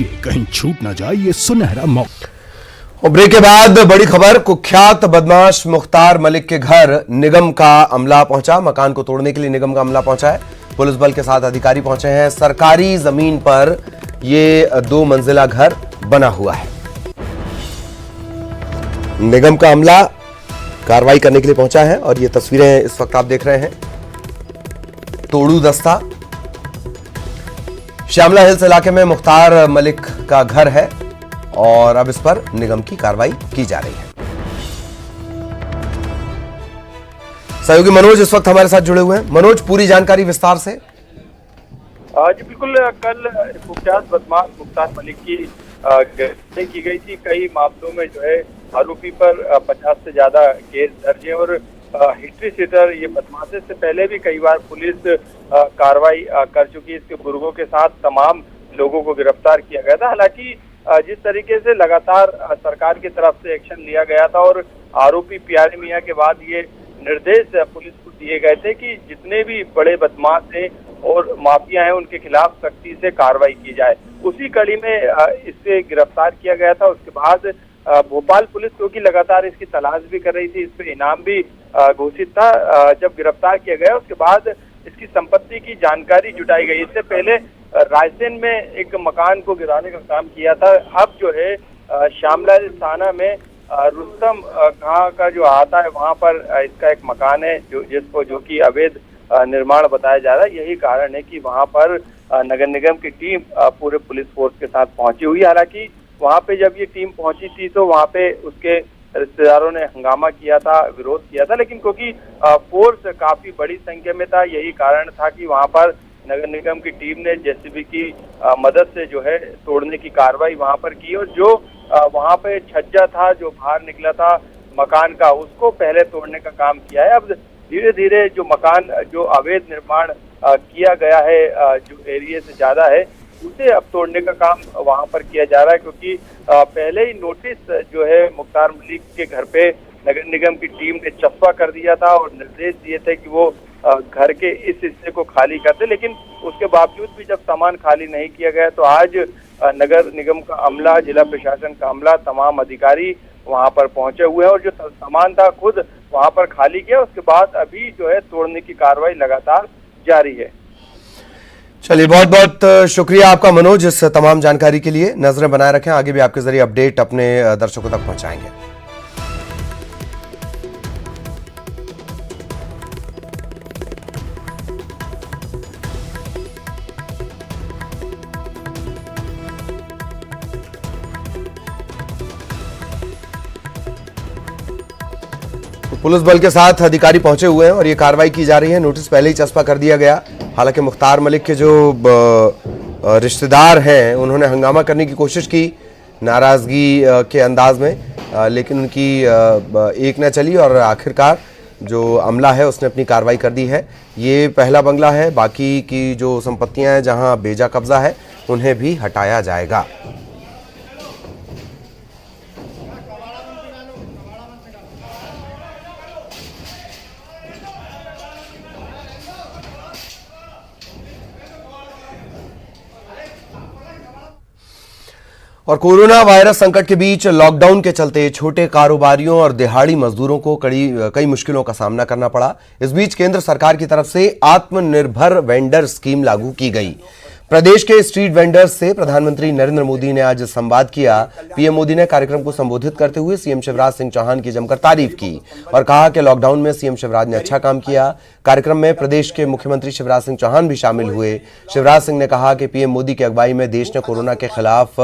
कहीं छूट ना जाए ये सुनहरा मौका। और ब्रेक के बाद बड़ी खबर, कुख्यात बदमाश मुख्तार मलिक के घर निगम का अमला पहुंचा। मकान को तोड़ने के लिए निगम का अमला पहुंचा है। पुलिस बल के साथ अधिकारी पहुंचे हैं। सरकारी जमीन पर ये 2 मंजिला घर बना हुआ है। निगम का अमला कार्रवाई करने के लिए पहुंचा है और ये तस्वीरें इस वक्त आप देख रहे हैं। तोड़ू दस्ता श्यामला हिल्स इलाके में मुख्तार मलिक का घर है और अब इस पर निगम की कार्रवाई की जा रही है। सहयोगी मनोज इस वक्त हमारे साथ जुड़े हुए हैं। मनोज, पूरी जानकारी विस्तार से। जी बिल्कुल, कल कुख्यात बदमाश मुख्तार मलिक की गिरफ्तारी की गई थी। कई मामलों में जो है आरोपी पर 50 से ज्यादा केस दर्ज है और हिस्ट्री शीटर ये बदमाशी से पहले भी कई बार पुलिस कार्रवाई कर चुकी है। इसके गुर्गों के साथ तमाम लोगों को गिरफ्तार किया गया था। हालांकि जिस तरीके से लगातार सरकार की तरफ से एक्शन लिया गया था और आरोपी प्यारे मियां के बाद ये निर्देश पुलिस को दिए गए थे कि जितने भी बड़े बदमाश हैं और माफिया हैं उनके खिलाफ सख्ती से कार्रवाई की जाए, उसी कड़ी में इसे गिरफ्तार किया गया था। उसके बाद भोपाल पुलिस, क्योंकि लगातार इसकी तलाश भी कर रही थी, इस पे इनाम भी घोषित था, जब गिरफ्तार किया गया उसके बाद इसकी संपत्ति की जानकारी जुटाई गई। इससे पहले रायसेन में एक मकान को गिराने का काम किया था। अब जो है श्यामला थाना में रुस्तम खां का जो आता है वहां पर इसका एक मकान है जो कि अवैध निर्माण बताया जा रहा है। यही कारण है कि वहां पर नगर निगम की टीम पूरे पुलिस फोर्स के साथ पहुंची हुई है। हालांकि वहां पे जब ये टीम पहुंची थी तो वहां पे उसके रिश्तेदारों ने हंगामा किया था, विरोध किया था, लेकिन क्योंकि फोर्स काफी बड़ी संख्या में था, यही कारण था कि वहां पर नगर निगम की टीम ने जेसीबी की मदद से जो है तोड़ने की कार्रवाई वहां पर की और जो वहां पे छज्जा था जो बाहर निकला था मकान का, उसको पहले तोड़ने का काम किया है। अब धीरे धीरे जो मकान जो अवैध निर्माण किया गया है, जो एरिया से ज्यादा है, उसे अब तोड़ने का काम वहां पर किया जा रहा है, क्योंकि पहले ही नोटिस जो है मुख्तार मलिक के घर पे नगर निगम की टीम ने चस्पा कर दिया था और निर्देश दिए थे कि वो घर के इस हिस्से को खाली कर दे, लेकिन उसके बावजूद भी जब सामान खाली नहीं किया गया तो आज नगर निगम का अमला, जिला प्रशासन का अमला, तमाम अधिकारी वहां पर पहुंचे हुए हैं और जो सामान था खुद वहां पर खाली किया। उसके बाद अभी जो है तोड़ने की कार्रवाई लगातार जारी है। चलिए, बहुत बहुत शुक्रिया आपका मनोज इस तमाम जानकारी के लिए। नजरें बनाए रखें, आगे भी आपके जरिए अपडेट अपने दर्शकों तक पहुंचाएंगे। पुलिस बल के साथ अधिकारी पहुंचे हुए हैं और ये कार्रवाई की जा रही है। नोटिस पहले ही चस्पा कर दिया गया। हालांकि मुख्तार मलिक के जो रिश्तेदार हैं उन्होंने हंगामा करने की कोशिश की नाराजगी के अंदाज में, लेकिन उनकी एक न चली और आखिरकार जो अमला है उसने अपनी कार्रवाई कर दी है। ये पहला बंगला है, बाकी की जो संपत्तियां हैं जहां बेजा कब्जा है उन्हें भी हटाया जाएगा। और कोरोना वायरस संकट के बीच लॉकडाउन के चलते छोटे कारोबारियों और दिहाड़ी मजदूरों को कई मुश्किलों का सामना करना पड़ा। इस बीच केंद्र सरकार की तरफ से आत्मनिर्भर वेंडर स्कीम लागू की गई। प्रदेश के स्ट्रीट वेंडर्स से प्रधानमंत्री नरेंद्र मोदी ने आज संवाद किया। पीएम मोदी ने कार्यक्रम को संबोधित करते हुए सीएम शिवराज सिंह चौहान की जमकर तारीफ की और कहा कि लॉकडाउन में सीएम शिवराज ने अच्छा काम किया। कार्यक्रम में प्रदेश के मुख्यमंत्री शिवराज सिंह चौहान भी शामिल हुए। शिवराज सिंह ने कहा कि पीएम मोदी की अगुवाई में देश ने कोरोना के खिलाफ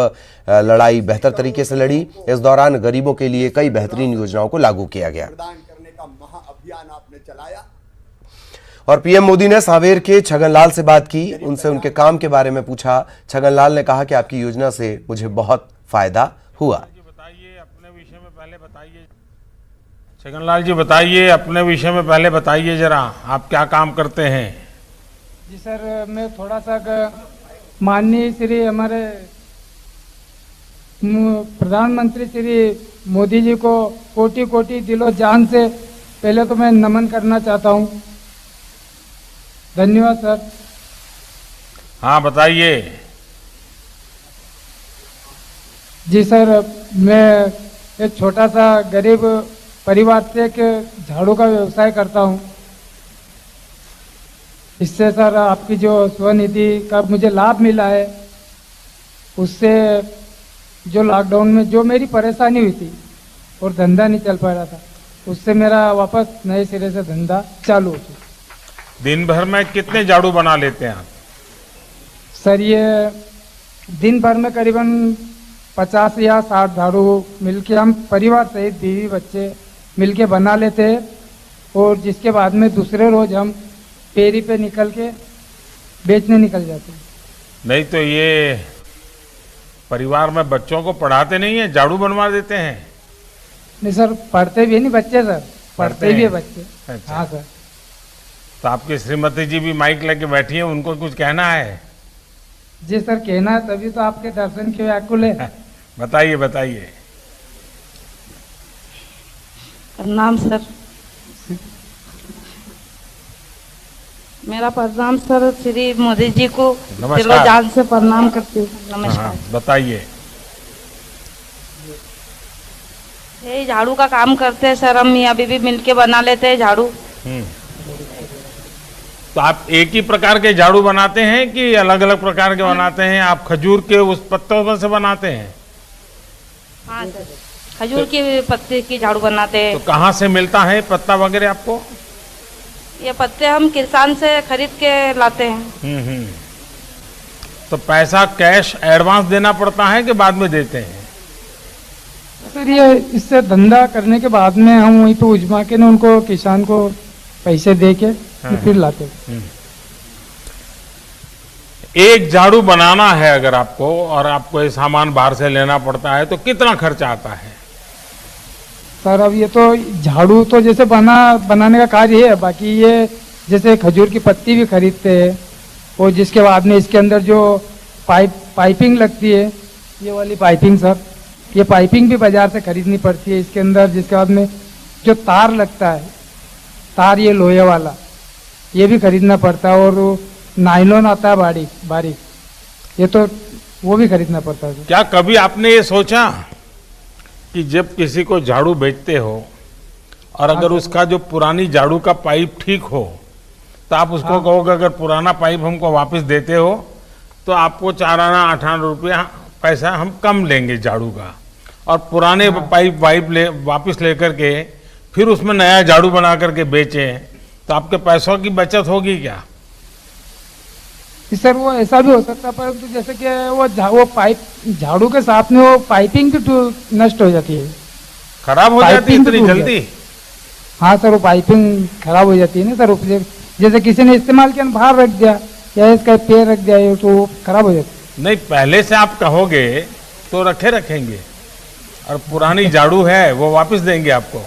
लड़ाई बेहतर तरीके से लड़ी। इस दौरान गरीबों के लिए कई बेहतरीन योजनाओं को लागू किया गया और पीएम मोदी ने सांवेर के छगनलाल से बात की, उनसे उनके काम के बारे में पूछा। छगनलाल ने कहा कि आपकी योजना से मुझे बहुत फायदा हुआ। बताइए अपने विषय में पहले बताइए। छगनलाल जी बताइए अपने विषय में पहले बताइए जरा, आप क्या काम करते हैं? जी सर, मैं थोड़ा सा माननीय श्री हमारे प्रधानमंत्री श्री मोदी जी को कोटि कोटि दिलो जान से पहले तो मैं नमन करना चाहता हूँ। धन्यवाद सर। हाँ बताइए। जी सर, मैं एक छोटा सा गरीब परिवार से एक झाड़ू का व्यवसाय करता हूँ। इससे सर आपकी जो स्वनिधि का मुझे लाभ मिला है, उससे जो लॉकडाउन में जो मेरी परेशानी हुई थी और धंधा नहीं चल पा रहा था, उससे मेरा वापस नए सिरे से धंधा चालू हो चुका। दिन भर में कितने झाड़ू बना लेते हैं आप? सर ये दिन भर में करीबन 50 या 60 झाड़ू मिलके हम परिवार सहित बीवी बच्चे मिलके बना लेते हैं, और जिसके बाद में दूसरे रोज हम फेरी पे निकल के बेचने निकल जाते हैं। नहीं तो ये परिवार में बच्चों को पढ़ाते नहीं है, झाड़ू बनवा देते हैं? नहीं सर, पढ़ते भी है नहीं बच्चे सर, पढ़ते भी है बच्चे। अच्छा। हाँ सर। तो आपकी श्रीमती जी भी माइक लेके बैठी है, उनको कुछ कहना है? जी सर, कहना है, तभी तो आपके दर्शन के व्याकुल है। बताइए बताइए। प्रणाम सर। मेरा प्रणाम सर, श्री मोदी जी को नमस्कार। दिलो जान से प्रणाम करती हूँ। नमस्कार। हाँ, बताइए। यही झाड़ू का काम करते हैं सर, हम मियाँ बीवी मिलके बना लेते हैं झाड़ू। तो आप एक ही प्रकार के झाड़ू बनाते हैं कि अलग अलग प्रकार के बनाते हैं? आप खजूर के उस पत्तों में से बनाते हैं? हाँ सर, खजूर की पत्ते की झाड़ू बनाते हैं। तो कहाँ से मिलता है पत्ता वगैरह आपको? ये पत्ते हम किसान से खरीद के लाते हैं। तो पैसा कैश एडवांस देना पड़ता है कि बाद में देते हैं? सर ये इससे धंधा करने के बाद में हम वहीं पे उजमा के ना उनको किसान को पैसे दे के फिर लाते हैं। एक झाड़ू बनाना है अगर आपको, और आपको ये सामान बाहर से लेना पड़ता है, तो कितना खर्चा आता है? सर अब ये तो झाड़ू तो जैसे बनाने का कार्य है, बाकी ये जैसे खजूर की पत्ती भी खरीदते हैं, और जिसके बाद में इसके अंदर जो पाइपिंग लगती है, ये वाली पाइपिंग सर, ये पाइपिंग भी बाजार से खरीदनी पड़ती है इसके अंदर। जिसके बाद में जो तार लगता है, तार ये लोहे वाला, ये भी खरीदना पड़ता है, और नायलॉन आता है बारीक बारीक, ये तो वो भी खरीदना पड़ता है। क्या कभी आपने ये सोचा कि जब किसी को झाड़ू बेचते हो और अगर उसका जो पुरानी झाड़ू का पाइप ठीक हो, तो आप उसको कहोगे अगर पुराना पाइप हमको वापस देते हो तो आपको 4 आना 8 आना रुपया पैसा हम कम लेंगे झाड़ू का, और पुराने पाइप वापस लेकर के फिर उसमें नया झाड़ू बना करके बेचें, तो आपके पैसों की बचत होगी क्या? सर वो ऐसा भी हो सकता है, परंतु जैसे कि वो पाइप झाड़ू के साथ में वो पाइपिंग भी नष्ट हो जाती है, खराब हो जाती है पाइपिंग भी इतनी टूट जल्दी? हाँ सर, वो पाइपिंग खराब हो जाती है ना सर। जैसे किसी ने इस्तेमाल किया, बाहर रख दिया या इसका पैर रख दिया, ये तो खराब हो जाती है। नहीं, पहले से आप कहोगे तो रखेंगे, और पुरानी झाड़ू है वो वापस देंगे आपको,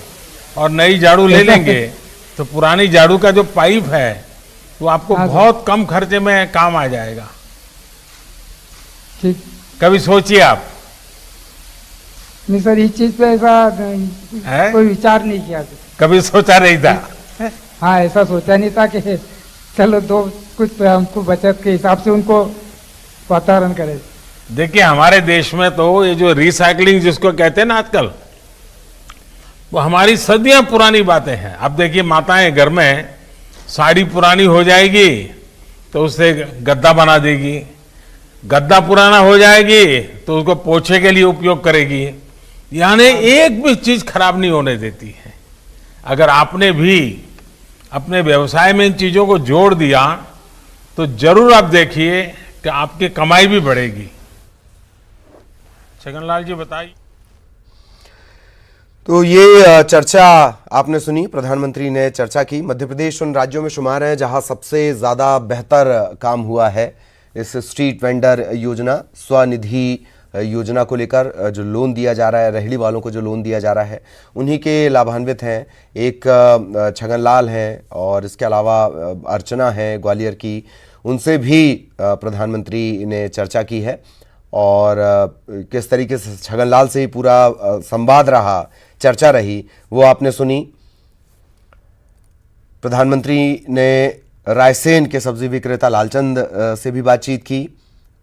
और नई झाड़ू ले लेंगे, तो पुरानी झाड़ू का जो पाइप है वो आपको बहुत कम खर्चे में काम आ जाएगा। ठीक। कभी सोचिए आप? नहीं सर, इस चीज पे ऐसा कोई विचार नहीं किया सर। कभी सोचा नहीं था? हाँ, ऐसा सोचा नहीं था कि चलो कुछ हमको बचत के हिसाब से उनको वातावरण करे। देखिए हमारे देश में तो ये जो रिसाइकलिंग जिसको कहते हैं ना आजकल, वो हमारी सदियां पुरानी बातें हैं। अब देखिए माताएं घर में साड़ी पुरानी हो जाएगी तो उससे गद्दा बना देगी, गद्दा पुराना हो जाएगी तो उसको पोछे के लिए उपयोग करेगी, यानी एक भी चीज खराब नहीं होने देती है। अगर आपने भी अपने व्यवसाय में इन चीजों को जोड़ दिया तो जरूर आप देखिए कि आपकी कमाई भी बढ़ेगी। छगनलाल जी बताइए। तो ये चर्चा आपने सुनी, प्रधानमंत्री ने चर्चा की। मध्य प्रदेश उन राज्यों में शुमार है जहां सबसे ज्यादा बेहतर काम हुआ है इस स्ट्रीट वेंडर योजना, स्वनिधि योजना को लेकर जो लोन दिया जा रहा है, रेहड़ी वालों को जो लोन दिया जा रहा है, उन्हीं के लाभान्वित हैं। एक छगनलाल हैं और इसके अलावा अर्चना हैं ग्वालियर की, उनसे भी प्रधानमंत्री ने चर्चा की है, और किस तरीके से छगनलाल से ही पूरा संवाद रहा, चर्चा रही, वो आपने सुनी। प्रधानमंत्री ने रायसेन के सब्जी विक्रेता लालचंद से भी बातचीत की,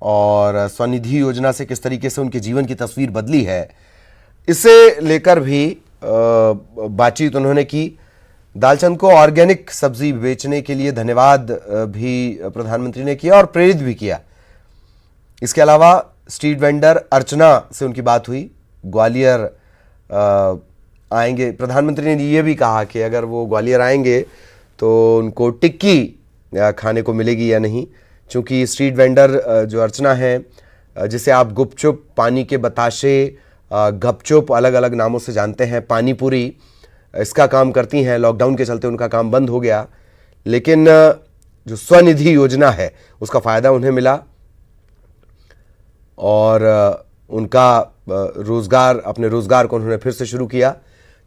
और स्वनिधि योजना से किस तरीके से उनके जीवन की तस्वीर बदली है, इसे लेकर भी बातचीत उन्होंने की। दालचंद को ऑर्गेनिक सब्जी बेचने के लिए धन्यवाद भी प्रधानमंत्री ने किया और प्रेरित भी किया। इसके अलावा स्ट्रीट वेंडर अर्चना से उनकी बात हुई। ग्वालियर आएंगे, प्रधानमंत्री ने ये भी कहा कि अगर वो ग्वालियर आएंगे तो उनको टिक्की खाने को मिलेगी या नहीं, क्योंकि स्ट्रीट वेंडर जो अर्चना है, जिसे आप गुपचुप, पानी के बताशे, गपचुप अलग अलग नामों से जानते हैं, पानी पूरी, इसका काम करती हैं। लॉकडाउन के चलते उनका काम बंद हो गया, लेकिन जो स्वनिधि योजना है उसका फ़ायदा उन्हें मिला और उनका रोज़गार, अपने रोज़गार को उन्होंने फिर से शुरू किया।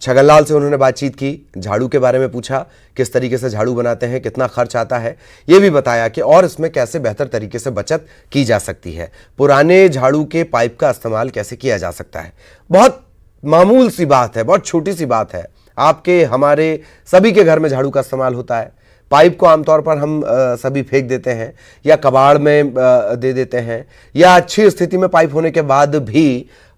छगनलाल से उन्होंने बातचीत की, झाड़ू के बारे में पूछा, किस तरीके से झाड़ू बनाते हैं, कितना खर्च आता है, ये भी बताया कि और इसमें कैसे बेहतर तरीके से बचत की जा सकती है, पुराने झाड़ू के पाइप का इस्तेमाल कैसे किया जा सकता है। बहुत मामूल सी बात है, बहुत छोटी सी बात है। आपके, हमारे सभी के घर में झाड़ू का इस्तेमाल होता है। पाइप को आमतौर पर हम सभी फेंक देते हैं या कबाड़ में दे देते हैं, या अच्छी स्थिति में पाइप होने के बाद भी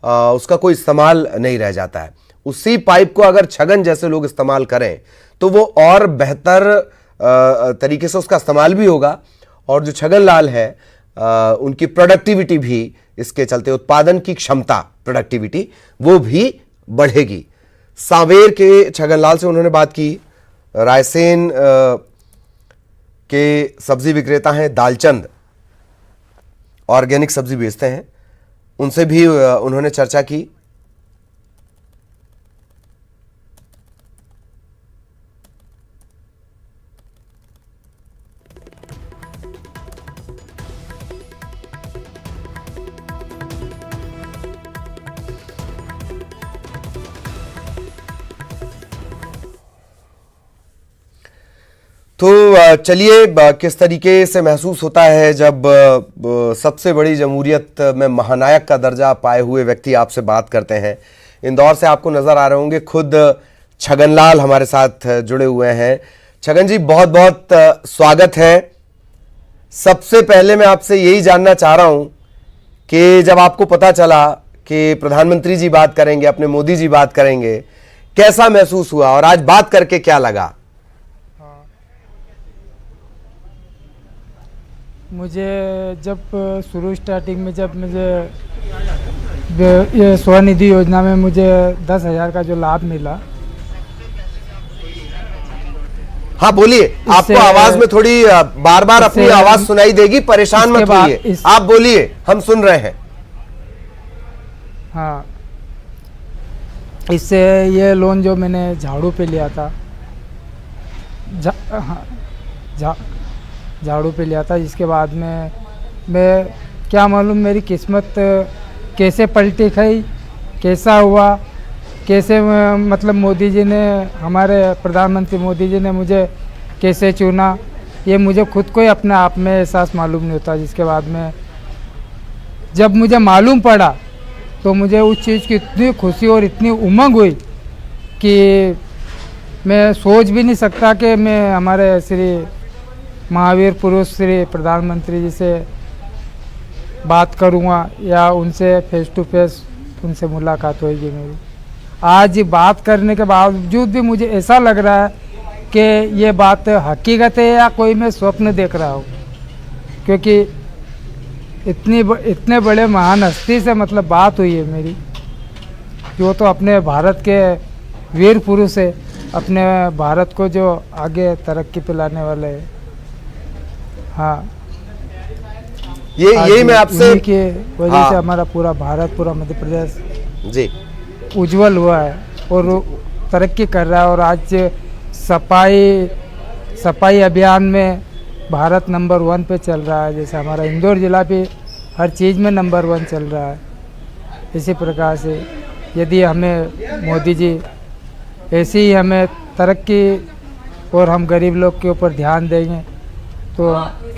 उसका कोई इस्तेमाल नहीं रह जाता है। उसी पाइप को अगर छगन जैसे लोग इस्तेमाल करें तो वो और बेहतर तरीके से उसका इस्तेमाल भी होगा, और जो छगनलाल है उनकी प्रोडक्टिविटी भी इसके चलते, उत्पादन की क्षमता, प्रोडक्टिविटी वो भी बढ़ेगी। सांवेर के छगनलाल से उन्होंने बात की। रायसेन के सब्जी विक्रेता हैं दालचंद, ऑर्गेनिक सब्जी बेचते हैं, उनसे भी उन्होंने चर्चा की। तो चलिए, किस तरीके से महसूस होता है जब सबसे बड़ी जमहूरियत में महानायक का दर्जा पाए हुए व्यक्ति आपसे बात करते हैं। इंदौर से आपको नजर आ रहे होंगे, खुद छगनलाल हमारे साथ जुड़े हुए हैं। छगन जी, बहुत बहुत स्वागत है। सबसे पहले मैं आपसे यही जानना चाह रहा हूं कि जब आपको पता चला कि प्रधानमंत्री जी बात करेंगे, अपने मोदी जी बात करेंगे, कैसा महसूस हुआ और आज बात करके क्या लगा? मुझे जब शुरू स्टार्टिंग में जब मुझे ये स्वनिधि योजना में मुझे 10,000 का जो लाभ मिला। हाँ बोलिए, आपको आवाज में थोड़ी बार बार अपनी आवाज सुनाई देगी, परेशान मत होइए, आप बोलिए, हम सुन रहे हैं। हाँ, इससे ये लोन जो मैंने झाड़ू पे लिया था, झाड़ू पे लिया था, जिसके बाद में मैं क्या मालूम मेरी किस्मत कैसे पलटी खाई, कैसा हुआ, कैसे मतलब मोदी जी ने, हमारे प्रधानमंत्री मोदी जी ने मुझे कैसे चुना, ये मुझे खुद को ही अपने आप में एहसास मालूम नहीं होता। जिसके बाद में जब मुझे मालूम पड़ा तो मुझे उस चीज़ की इतनी खुशी और इतनी उमंग हुई कि मैं सोच भी नहीं सकता कि मैं हमारे श्री महावीर पुरुष श्री प्रधानमंत्री जी से बात करूँगा या उनसे फेस टू फेस उनसे मुलाकात होगी मेरी। आज बात करने के बावजूद भी मुझे ऐसा लग रहा है कि ये बात हकीकत है या कोई मैं स्वप्न देख रहा हूँ, क्योंकि इतने बड़े महान हस्ती से मतलब बात हुई है मेरी, जो तो अपने भारत के वीर पुरुष है, अपने भारत को जो आगे तरक्की पे लाने वाले हैं। हाँ, यही मैं आपसे के वजह से हमारा पूरा भारत, पूरा मध्य प्रदेश जी उज्जवल हुआ है और तरक्की कर रहा है। और आज सफाई अभियान में भारत नंबर 1 पे चल रहा है, जैसे हमारा इंदौर जिला भी हर चीज़ में नंबर 1 चल रहा है। इसी प्रकार से यदि हमें मोदी जी ऐसी ही हमें तरक्की और हम गरीब लोग के ऊपर ध्यान देंगे तो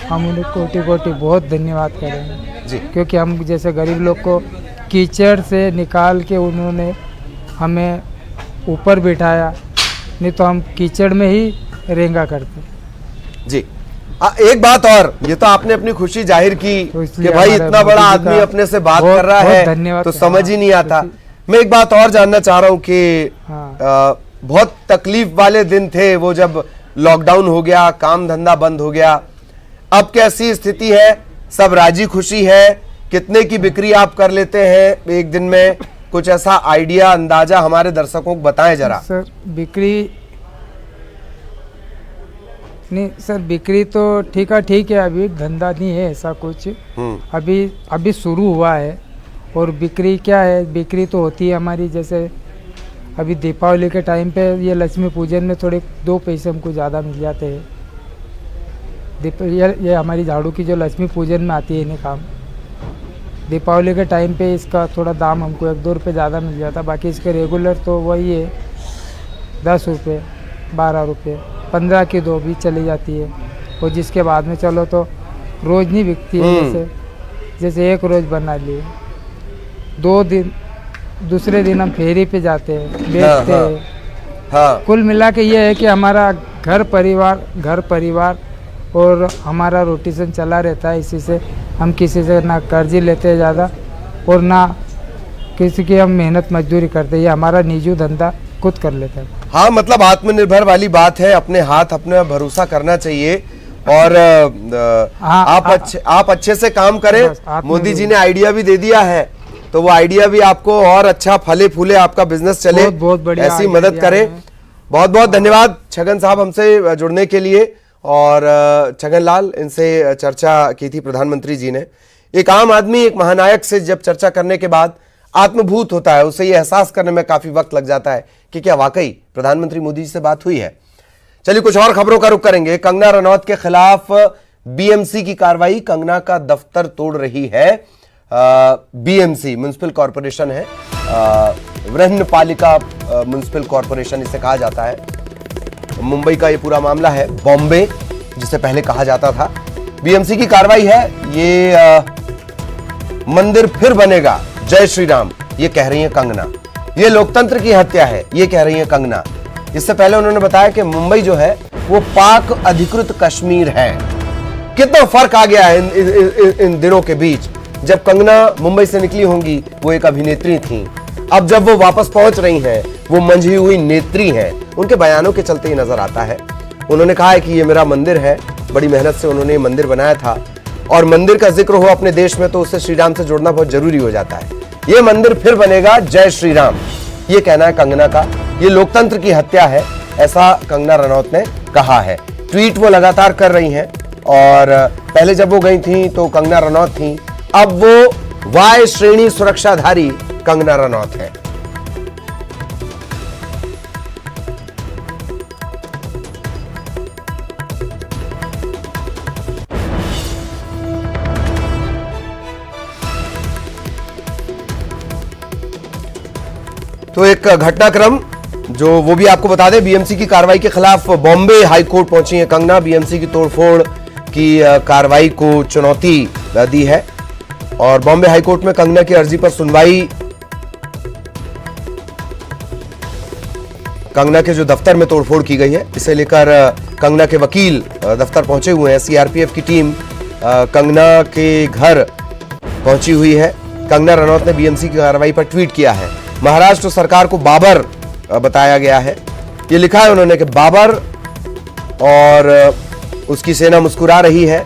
हम उन्हें कोटि कोटि बहुत धन्यवाद करेंगे जी, क्योंकि हम जैसे गरीब लोग को कीचड़ से निकाल के उन्होंने हमें ऊपर बिठाया, नहीं तो हम कीचड़ में ही रेंगा करते। जी। एक बात और, ये तो आपने अपनी खुशी जाहिर की तो इसलिए कि भाई हमारे इतना बड़ा मोदी जी आदमी का अपने से बात बहुत- कर रहा बहुत है धन्यवाद। तो समझ ही नहीं आता। हाँ, मैं एक बात और जानना चाह रहा हूँ कि हाँ। बहुत तकलीफ वाले दिन थे वो, जब लॉकडाउन हो गया, काम धंधा बंद हो गया। अब कैसी स्थिति है? सब राजी खुशी है? कितने की बिक्री आप कर लेते हैं एक दिन में? कुछ ऐसा आइडिया, अंदाजा हमारे दर्शकों को बताएं जरा। सर बिक्री नहीं, सर बिक्री तो ठीक है, अभी धंधा नहीं है ऐसा कुछ। अभी शुरू हुआ है। और बिक्री क्या है, बिक्री तो होती है हमारी, जैसे अभी दीपावली के टाइम पे ये लक्ष्मी पूजन में थोड़े 2 पैसे हमको ज़्यादा मिल जाते हैं। ये हमारी झाड़ू की जो लक्ष्मी पूजन में आती है इन्हें काम, दीपावली के टाइम पे इसका थोड़ा दाम हमको 1-2 रुपये ज़्यादा मिल जाता। बाकी इसके रेगुलर तो वही है 10 रुपये, 12 रुपये, 15 की 2 भी चली जाती है। और जिसके बाद में चलो तो रोज़ नहीं बिकती है, जैसे एक रोज़ बना लिए, 2 दिन, दूसरे दिन हम फेरी पे जाते हैं, बेचते हैं। हाँ, कुल मिला के ये है कि हमारा घर परिवार और हमारा रोटेशन चला रहता है। इसी से हम किसी से ना कर्ज लेते हैं ज़्यादा और ना किसी की हम मेहनत मजदूरी करते हैं। ये हमारा निजी धंधा खुद कर लेते हैं। हाँ, मतलब आत्मनिर्भर वाली बात है, अपने हाथ अपने भरोसा करना चाहिए। और आप अच्छे से काम करें। मोदी जी ने आइडिया भी दे दिया है, तो वो आइडिया भी आपको और अच्छा फले फूले, आपका बिजनेस चले, बहुत बढ़िया ऐसी मदद करें। बहुत बहुत धन्यवाद छगन साहब हमसे जुड़ने के लिए। और छगन लाल, इनसे चर्चा की थी प्रधानमंत्री जी ने। एक आम आदमी एक महानायक से जब चर्चा करने के बाद आत्मभूत होता है, उसे ये एहसास करने में काफी वक्त लग जाता है कि क्या वाकई प्रधानमंत्री मोदी जी से बात हुई है। चलिए कुछ और खबरों का रुख करेंगे। कंगना रनौत के खिलाफ बीएमसी की कार्रवाई, कंगना का दफ्तर तोड़ रही है बीएमसी, म्युनिसिपल कॉर्पोरेशन है, वृहन्न पालिका म्युनिसिपल कॉर्पोरेशन इसे कहा जाता है। मुंबई का ये पूरा मामला है, बॉम्बे जिसे पहले कहा जाता था। बीएमसी की कार्रवाई है, ये मंदिर फिर बनेगा, जय श्री राम, ये कह रही है कंगना। ये लोकतंत्र की हत्या है, ये कह रही है कंगना। इससे पहले उन्होंने बताया कि मुंबई जो है वो पाक अधिकृत कश्मीर है। कितना फर्क आ गया है इन दिनों के बीच। जब कंगना मुंबई से निकली होंगी वो एक अभिनेत्री थी, अब जब वो वापस पहुंच रही हैं वो मंझी हुई नेत्री हैं। उनके बयानों के चलते ही नजर आता है। उन्होंने कहा है कि ये मेरा मंदिर है, बड़ी मेहनत से उन्होंने ये मंदिर बनाया था, और मंदिर का जिक्र हो अपने देश में तो उससे श्री राम से जोड़ना बहुत जरूरी हो जाता है। ये मंदिर फिर बनेगा, जय श्री राम, ये कहना है कंगना का। ये लोकतंत्र की हत्या है, ऐसा कंगना रनौत ने कहा है। ट्वीट वो लगातार कर रही हैं, और पहले जब वो गई थी तो कंगना रनौत थी, अब वो वाय श्रेणी सुरक्षाधारी कंगना रनौत है। तो एक घटनाक्रम जो वो भी आपको बता दें, बीएमसी की कार्रवाई के खिलाफ बॉम्बे हाईकोर्ट पहुंची है कंगना। बीएमसी की तोड़फोड़ की कार्रवाई को चुनौती दी है, और बॉम्बे हाईकोर्ट में कंगना की अर्जी पर सुनवाई। कंगना के जो दफ्तर में तोड़फोड़ की गई है, इसे लेकर कंगना के वकील दफ्तर पहुंचे हुए हैं। सीआरपीएफ की टीम कंगना के घर पहुंची हुई है। कंगना रनौत ने बीएमसी की कार्रवाई पर ट्वीट किया है। महाराष्ट्र सरकार को बाबर बताया गया है। ये लिखा है उन्होंने कि बाबर, और उसकी सेना मुस्कुरा रही है।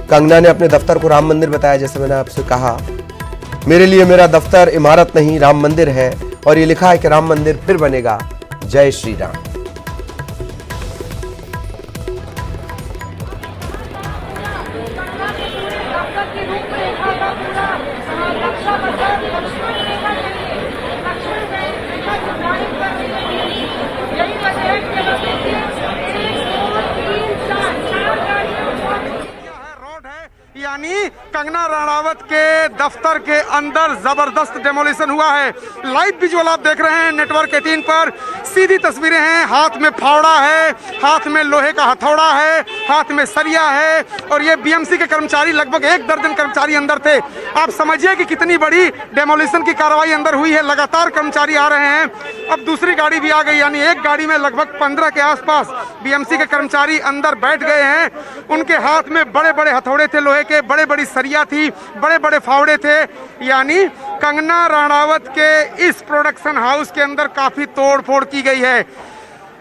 कंगना ने अपने दफ्तर को राम मंदिर बताया, जैसे मैंने आपसे कहा। मेरे लिए मेरा दफ्तर इमारत नहीं, राम मंदिर है, और ये लिखा है कि राम मंदिर फिर बनेगा, जय श्री राम। यानी कंगना रणावत के दफ्तर के अंदर जबरदस्त डेमोलिशन हुआ है। लाइव विजुअल आप देख रहे हैं नेटवर्क 18 पर, सीधी तस्वीरें हैं। हाथ में फावड़ा है, हाथ में लोहे का हथौड़ा है, हाथ में सरिया है और ये बीएमसी के कर्मचारी, लगभग 1 दर्जन कर्मचारी अंदर थे। आप समझिए कि कितनी बड़ी डेमोलिशन की कार्रवाई अंदर हुई है। लगातार कर्मचारी आ रहे हैं। अब दूसरी गाड़ी भी आ गई, यानी एक गाड़ी में लगभग 15 के आसपास बीएमसी के कर्मचारी अंदर बैठ गए हैं। उनके हाथ में बड़े बड़े हथौड़े थे लोहे के, बड़े बड़ी सरिया थी, बड़े बड़े फावड़े थे। यानी कंगना रणावत के इस प्रोडक्शन हाउस के अंदर काफी तोड़ फोड़ की गई है।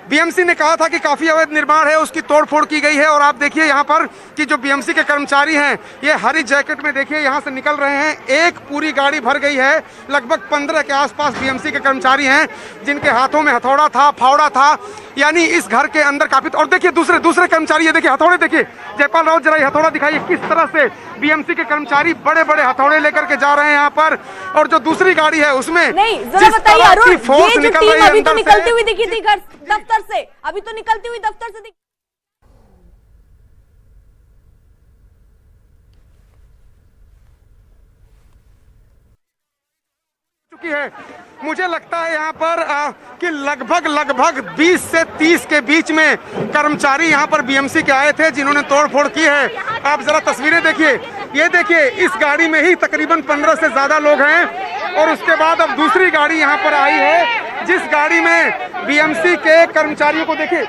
बीएमसी ने कहा था कि काफी अवैध निर्माण है, उसकी तोड़फोड़ की गई है। और आप देखिए यहाँ पर कि जो बीएमसी के कर्मचारी हैं ये हरी जैकेट में देखिए यहाँ से निकल रहे हैं। एक पूरी गाड़ी भर गई है, लगभग 15 के आसपास बीएमसी के कर्मचारी हैं जिनके हाथों में हथौड़ा था, फावड़ा था। यानी इस घर के अंदर काफी, और देखिए दूसरे कर्मचारी, ये देखिए हथौड़े, देखिए जयपाल राउत जरा ये हथौड़ा दिखाइए किस तरह से बीएमसी के कर्मचारी बड़े बड़े हथौड़े लेकर के जा रहे हैं यहाँ पर। और जो दूसरी गाड़ी है उसमें नहीं, जरा बताइए अरुण, ये जो टीम अभी तो निकलती हुई दिखी थी घर दफ्तर से, अभी तो निकलती हुई दफ्तर से चुकी है। मुझे लगता है यहाँ पर कि लगभग 20 से 30 के बीच में कर्मचारी यहाँ पर बीएमसी के आए थे जिन्होंने तोड़फोड़ की है। आप जरा तस्वीरें देखिए, ये देखिए इस गाड़ी में ही तकरीबन 15 से ज्यादा लोग हैं। और उसके बाद अब दूसरी गाड़ी यहाँ पर आई है जिस गाड़ी में बीएमसी के कर्मचारियों को देखिए।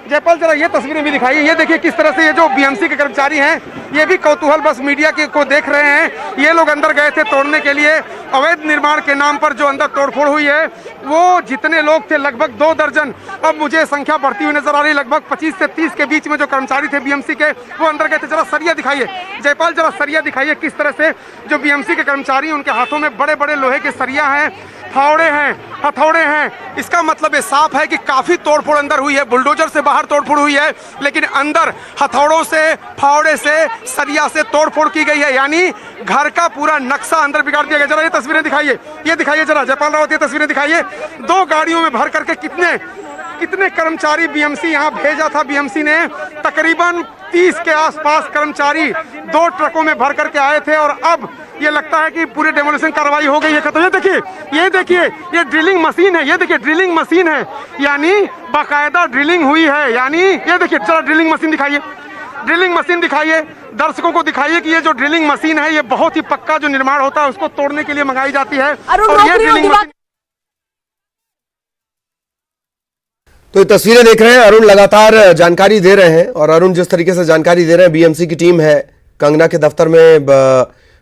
जयपाल जरा ये तस्वीरें भी दिखाइए। ये देखिए किस तरह से ये जो बीएमसी के कर्मचारी हैं ये भी कौतूहल बस मीडिया के को देख रहे हैं। ये लोग अंदर गए थे तोड़ने के लिए। अवैध निर्माण के नाम पर जो अंदर तोड़फोड़ हुई है वो जितने लोग थे लगभग 2 दर्जन, अब मुझे संख्या बढ़ती हुई नजर आ रही, लगभग 25 से 30 के बीच में जो कर्मचारी थे बीएमसी के वो अंदर गए थे। जरा सरिया दिखाइए जयपाल, जरा सरिया दिखाइए किस तरह से जो बीएमसी के कर्मचारी उनके हाथों में बड़े बड़े लोहे के सरिया हैं, फावड़े हैं, हथौड़े हैं। इसका मतलब ये साफ है कि काफी तोड़फोड़ अंदर हुई है। बुलडोजर से बाहर तोड़फोड़ हुई है लेकिन अंदर हथौड़ों से, फावड़े से, सरिया से तोड़फोड़ की गई है। यानी घर का पूरा नक्शा अंदर बिगाड़ दिया गया। जरा ये तस्वीरें दिखाइए, ये दिखाइए जरा जयपाल रावत, ये तस्वीरें दिखाइए। 2 गाड़ियों में भर करके कितने कर्मचारी बीएमसी यहाँ भेजा था। बीएमसी ने तकरीबन 30 के आसपास कर्मचारी 2 ट्रकों में भर करके आए थे और अब ये लगता है कि पूरी डेमोलिशन कार्रवाई हो गई है खत्म। ये देखिए ये ड्रिलिंग मशीन है, ये देखिए ड्रिलिंग मशीन है, यानी बाकायदा ड्रिलिंग हुई है। यानी ये देखिए, चलो ड्रिलिंग मशीन दिखाइए, ड्रिलिंग मशीन दिखाइए, दर्शकों को दिखाइए कि ये जो ड्रिलिंग मशीन है ये बहुत ही पक्का जो निर्माण होता है उसको तोड़ने के लिए मंगाई जाती है। और ये ड्रिलिंग मशीन, तो ये तस्वीरें देख रहे हैं, अरुण लगातार जानकारी दे रहे हैं। और अरुण जिस तरीके से जानकारी दे रहे हैं, बीएमसी की टीम है कंगना के दफ्तर में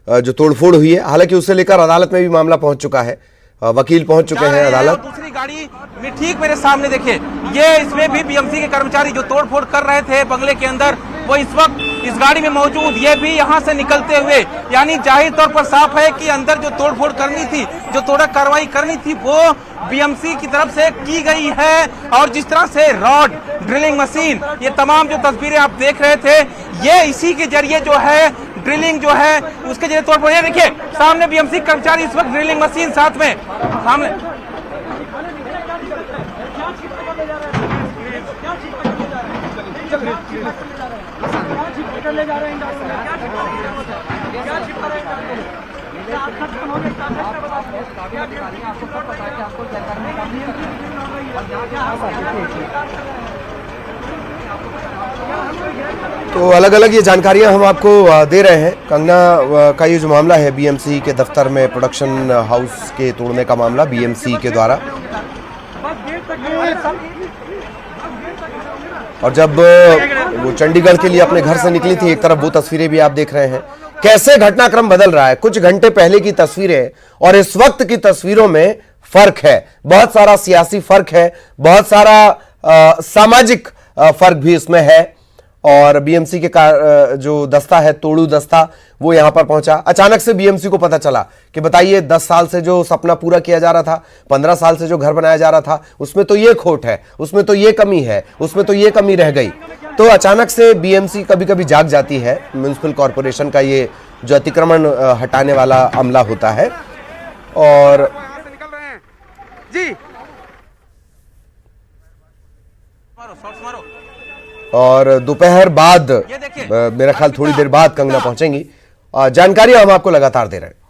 जो तोड़फोड़ हुई है, हालांकि उससे लेकर अदालत में भी मामला पहुंच चुका है, वकील पहुंच चुके हैं अदालत। दूसरी गाड़ी में ठीक मेरे सामने देखिए, ये इसमें भी बीएमसी के कर्मचारी जो तोड़फोड़ कर रहे थे बंगले के अंदर वो इस वक्त इस गाड़ी में मौजूद, ये भी यहाँ से निकलते हुए। यानी जाहिर तौर पर साफ है कि अंदर जो तोड़फोड़ करनी थी, जो तोड़ा कार्रवाई करनी थी वो बीएमसी की तरफ से की गई है। और जिस तरह से रॉड, ड्रिलिंग मशीन, ये तमाम जो तस्वीरें आप देख रहे थे ये इसी के जरिए जो है ड्रिलिंग जो है उसके जरिए तोड़फोड़। ये देखिए सामने बीएमसी कर्मचारी इस वक्त ड्रिलिंग मशीन साथ में सामने। तो अलग अलग ये जानकारियां हम आपको दे रहे हैं। कंगना का ये जो मामला है बीएमसी के दफ्तर में प्रोडक्शन हाउस के तोड़ने का मामला बीएमसी के द्वारा, और जब वो चंडीगढ़ के लिए अपने घर से निकली थी, एक तरफ वो तस्वीरें भी आप देख रहे हैं कैसे घटनाक्रम बदल रहा है। कुछ घंटे पहले की तस्वीरें और इस वक्त की तस्वीरों में फर्क है, बहुत सारा सियासी फर्क है, बहुत सारा सामाजिक फर्क भी इसमें है। और बीएमसी के जो दस्ता है, तोड़ू दस्ता, वो यहां पर पहुंचा। अचानक से बीएमसी को पता चला कि बताइए 10 साल से जो सपना पूरा किया जा रहा था, 15 साल से जो घर बनाया जा रहा था, उसमें तो ये खोट है, उसमें तो ये कमी है, उसमें तो ये कमी रह गई। तो अचानक से बीएमसी कभी कभी जाग जाती है। म्युनिसिपल कॉरपोरेशन का ये जो अतिक्रमण हटाने वाला अमला होता है। और जी मारो, शॉट्स मारो। और दोपहर बाद मेरा ख्याल थोड़ी देर बाद कंगना पहुंचेंगी। जानकारी हम आपको लगातार दे रहे हैं।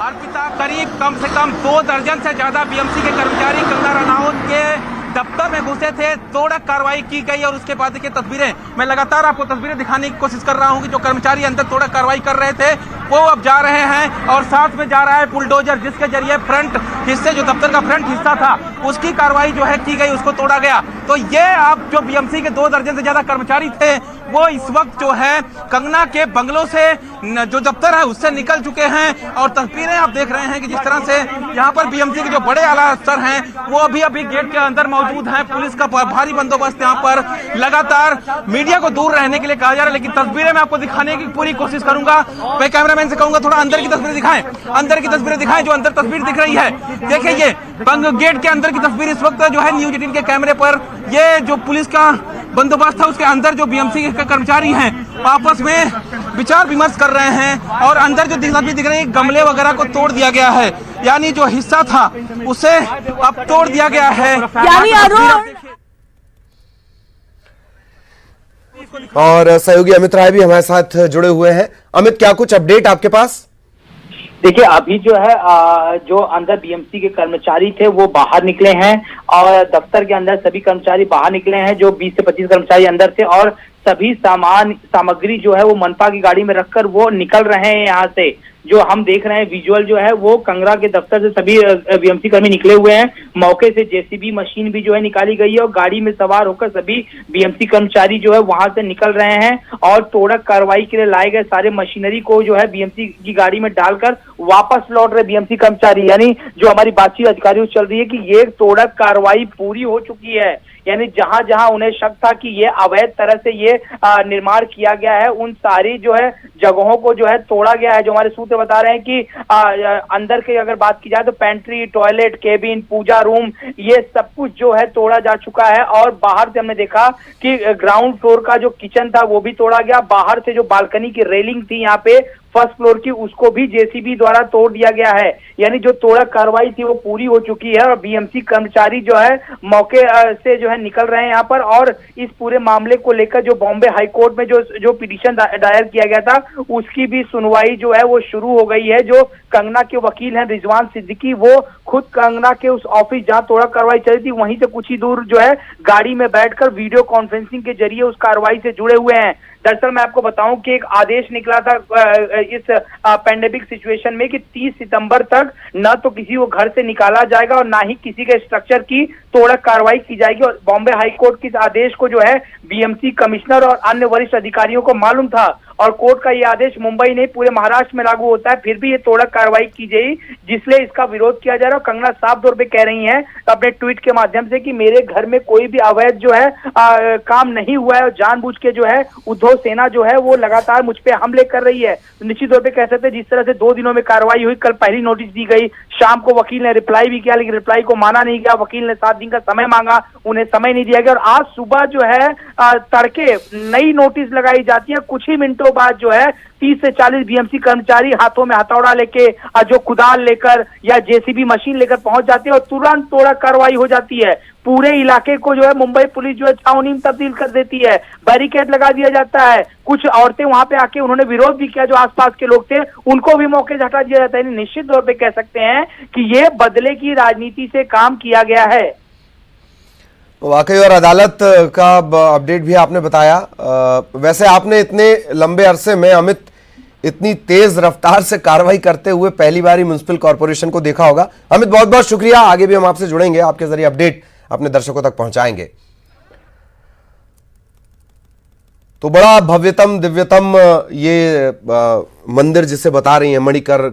अर्पिता, करीब कम से कम 2 दर्जन से ज्यादा बीएमसी के कर्मचारी कंगना रनौत के दफ्तर में घुसे थे, तोड़क कार्रवाई की गई और उसके बाद देखिए तस्वीरें, मैं लगातार आपको तस्वीरें दिखाने की कोशिश कर रहा हूं कि जो कर्मचारी अंदर तोड़क कार्रवाई कर रहे थे वो अब जा रहे हैं और साथ में जा रहा है बुलडोजर, जिसके जरिए फ्रंट हिस्से, जो दफ्तर का फ्रंट हिस्सा था उसकी कार्रवाई जो है की गई, उसको तोड़ा गया। तो ये अब जो बीएमसी के 2 दर्जन से ज्यादा कर्मचारी थे वो इस वक्त जो है कंगना के बंगलों से, जो दफ्तर है उससे निकल चुके हैं और तस्वीरें आप देख रहे हैं कि जिस तरह से यहाँ पर बीएमसी के जो बड़े आला अफसर हैं वो अभी गेट के अंदर मौजूद हैं। पुलिस का भारी बंदोबस्त यहाँ पर, लगातार मीडिया को दूर रहने के लिए कहा जा रहा है, लेकिन तस्वीरें मैं आपको दिखाने की पूरी कोशिश करूंगा। मैं कैमरामैन से कहूंगा थोड़ा अंदर की तस्वीरें दिखाएं, अंदर की तस्वीरें दिखाएं। जो अंदर तस्वीर दिख रही है, देखिए ये बंग गेट के अंदर की तस्वीर इस वक्त जो है न्यूज 18 के कैमरे पर। ये जो पुलिस का बंदोबस्त था उसके अंदर जो बीएमसी के कर्मचारी हैं आपस में विचार विमर्श कर रहे हैं और अंदर जो तस्वीर दिख रही है गमले वगैरह को तोड़ दिया गया है, यानी जो हिस्सा था उसे अब तोड़ दिया गया है। यानी और सहयोगी अमित राय भी हमारे साथ जुड़े हुए हैं। अमित, क्या कुछ अपडेट आपके पास? देखिए, अभी जो है जो अंदर बीएमसी के कर्मचारी थे वो बाहर निकले हैं और दफ्तर के अंदर सभी कर्मचारी बाहर निकले हैं। जो 20 से 25 कर्मचारी अंदर थे और सभी सामग्री जो है वो मनपा की गाड़ी में रखकर वो निकल रहे हैं यहाँ से। जो हम देख रहे हैं विजुअल जो है वो कंगना के दफ्तर से सभी बीएमसी कर्मी निकले हुए हैं। मौके से जेसीबी मशीन भी जो है निकाली गई है और गाड़ी में सवार होकर सभी बीएमसी कर्मचारी जो है वहां से निकल रहे हैं और तोड़क कार्रवाई के लिए लाए गए सारे मशीनरी को जो है बीएमसी की गाड़ी में डालकर वापस लौट रहे बीएमसी कर्मचारी। यानी जो हमारी बातचीत अधिकारियों चल रही है कि ये तोड़क कार्रवाई पूरी हो चुकी है। यानी जहां जहां उन्हें शक था कि ये अवैध तरह से ये निर्माण किया गया है, उन सारी जो है जगहों को जो है तोड़ा गया है। जो हमारे सूत्र बता रहे हैं कि अंदर की अगर बात की जाए तो पेंट्री, टॉयलेट, केबिन, पूजा रूम, ये सब कुछ जो है तोड़ा जा चुका है। और बाहर से हमने देखा कि ग्राउंड फ्लोर का जो किचन था वो भी तोड़ा गया। बाहर से जो बालकनी की रेलिंग थी यहाँ पे फर्स्ट फ्लोर की, उसको भी जेसीबी द्वारा तोड़ दिया गया है। यानी जो तोड़क कार्रवाई थी वो पूरी हो चुकी है और बीएमसी कर्मचारी जो है मौके से जो है निकल रहे हैं यहाँ पर। और इस पूरे मामले को लेकर जो बॉम्बे हाई कोर्ट में जो पिटीशन दायर किया गया था उसकी भी सुनवाई जो है वो शुरू हो गई है। जो कंगना के वकील हैं रिजवान सिद्दीकी, वो खुद कंगना के उस ऑफिस जहां तोड़क कार्रवाई चली थी वहीं से कुछ ही दूर जो है गाड़ी में बैठकर वीडियो कॉन्फ्रेंसिंग के जरिए उस कार्रवाई से जुड़े हुए हैं। दरअसल मैं आपको बताऊं कि एक आदेश निकला था इस पैंडेमिक सिचुएशन में कि 30 सितंबर तक न तो किसी को घर से निकाला जाएगा और ना ही किसी के स्ट्रक्चर की तोड़क कार्रवाई की जाएगी। और बॉम्बे हाई कोर्ट के इस आदेश को जो है बीएमसी कमिश्नर और अन्य वरिष्ठ अधिकारियों को मालूम था और कोर्ट का ये आदेश मुंबई नहीं पूरे महाराष्ट्र में लागू होता है। फिर भी ये तोड़क कार्रवाई की गई जिसलिए इसका विरोध किया जा रहा है। और कंगना साफ तौर पे कह रही हैं अपने ट्वीट के माध्यम से कि मेरे घर में कोई भी अवैध जो है काम नहीं हुआ है और जानबूझ के जो है उद्धव सेना जो है वो लगातार मुझ पे हमले कर रही है। तो निश्चित तौर पे कह सकते हैं जिस तरह से 2 दिनों में कार्रवाई हुई, कल पहली नोटिस दी गई, शाम को वकील ने रिप्लाई भी किया लेकिन रिप्लाई को माना नहीं गया। वकील ने 7 दिन का समय मांगा, उन्हें समय नहीं दिया गया और आज सुबह जो है तड़के नई नोटिस लगाई जाती है। कुछ ही मिनटों बाद जो है 30 से 40 बीएमसी कर्मचारी हाथों में हथौड़ा लेके, जो कुदाल लेकर या जेसीबी मशीन लेकर पहुंच जाते हैं और तुरंत तोड़क कार्रवाई हो जाती है। पूरे इलाके को जो है मुंबई पुलिस जो है छावनी में तब्दील कर देती है, बैरिकेड लगा दिया जाता है। कुछ औरतें वहां पे आके उन्होंने विरोध भी किया, जो आसपास के लोग थे उनको भी मौके से हटा दिया जाता है। निश्चित तौर पे कह सकते हैं कि ये बदले की राजनीति से काम किया गया है। वाकई, और अदालत का अपडेट भी आपने बताया। वैसे आपने इतने लंबे अरसे में अमित इतनी तेज रफ्तार से कार्रवाई करते हुए पहली बार ही म्युनिसिपल कॉर्पोरेशन को देखा होगा। अमित, बहुत बहुत शुक्रिया। आगे भी हम आपसे जुड़ेंगे, आपके जरिए अपडेट अपने दर्शकों तक पहुंचाएंगे। तो बड़ा भव्यतम दिव्यतम ये मंदिर जिसे बता रही है मणिकर